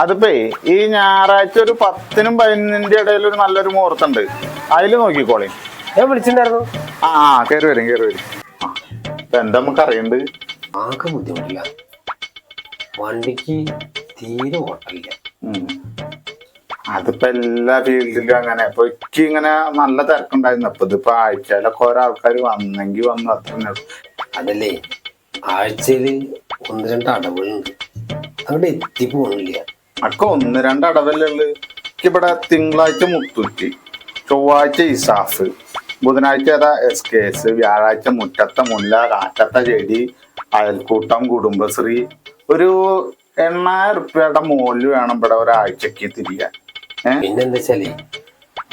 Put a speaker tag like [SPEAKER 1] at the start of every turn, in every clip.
[SPEAKER 1] അതിപ്പോ ഈ ഞായറാഴ്ച ഒരു 10നും 11ന്റെ ഇടയിൽ ഒരു നല്ലൊരു മുഹൂർത്തുണ്ട്. അതില് നോക്കിക്കോളി.
[SPEAKER 2] ഞാൻ വിളിച്ചിട്ടുണ്ടായിരുന്നു.
[SPEAKER 1] കേറി വരും. എന്താ നമുക്ക് അറിയണ്ട്?
[SPEAKER 2] ആകെ ബുദ്ധിമുട്ടില്ല, വണ്ടിക്ക് തീരെ ഓട്ടമില്ല.
[SPEAKER 1] അതിപ്പോ എല്ലാ ഫീൽഡിലും അങ്ങനെ. ഇപ്പൊ ഇങ്ങനെ നല്ല തിരക്കുണ്ടായിരുന്നു. അപ്പൊ ഇതിപ്പോ ആഴ്ചയിലൊക്കെ ഓരോ ആൾക്കാർ വന്നെങ്കിൽ വന്നു, അത്ര.
[SPEAKER 2] അതല്ലേ, ആഴ്ചയില് 1-2 അടവുകളുണ്ട്, അങ്ങോട്ട് എത്തിപ്പോണില്ല.
[SPEAKER 1] അക്ക 1-2 അടവല്ലേ ഉള്ളു. ഇവിടെ തിങ്കളാഴ്ച മുത്തൂറ്റ്, ചൊവ്വാഴ്ച ഇസാഫ്, ബുധനാഴ്ച ഏതാ SKS, വ്യാഴാഴ്ച മുറ്റത്തെ മുല്ല, കാറ്റത്തെ ചെടി, അയൽക്കൂട്ടം, കുടുംബശ്രീ. ഒരു 8000 റുപ്യയുടെ മുകളിൽ വേണം ഇവിടെ ഒരാഴ്ചക്ക് തിരിയാൻ.
[SPEAKER 2] പിന്നെന്താ വെച്ചാല്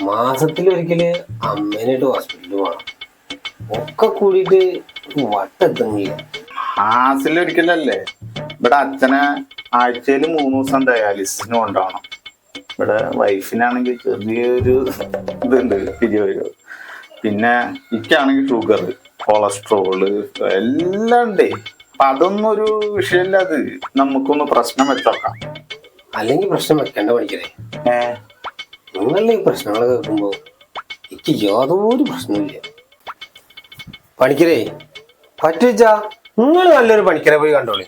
[SPEAKER 2] മാസത്തിലൊരിക്കല് അമ്മേനായിട്ട് ഹോസ്പിറ്റലിൽ പോകണം. ഒക്കെ കൂടിയിട്ട് വട്ടെത്തുന്നില്ല.
[SPEAKER 1] മാസത്തിലൊരിക്കലല്ലേ. ഇവിടെ അച്ഛനെ ആഴ്ചയിൽ 3 ദിവസം ഡയാലിസിന് കൊണ്ടുപോകണം. ഇവിടെ വൈഫിനാണെങ്കിൽ ചെറിയൊരു ഇതുണ്ട്, പിരിവ്. പിന്നെ എനിക്കാണെങ്കിൽ ഷുഗർ, കൊളസ്ട്രോള് എല്ലാം ഉണ്ടേ. അപ്പൊ അതൊന്നും ഒരു വിഷയമില്ല. അത് നമുക്കൊന്ന് പ്രശ്നം വെച്ചോക്കാം.
[SPEAKER 2] അല്ലെങ്കിൽ പ്രശ്നം വെക്കേണ്ട പണിക്കരെ. നിങ്ങളുടെ ഈ പ്രശ്നങ്ങൾ കേൾക്കുമ്പോ എനിക്ക് യാതൊരു പ്രശ്നമില്ല. പണിക്കരെ പറ്റുവെച്ചാ നിങ്ങൾ നല്ലൊരു പണിക്കരെ പോയി കണ്ടോളി.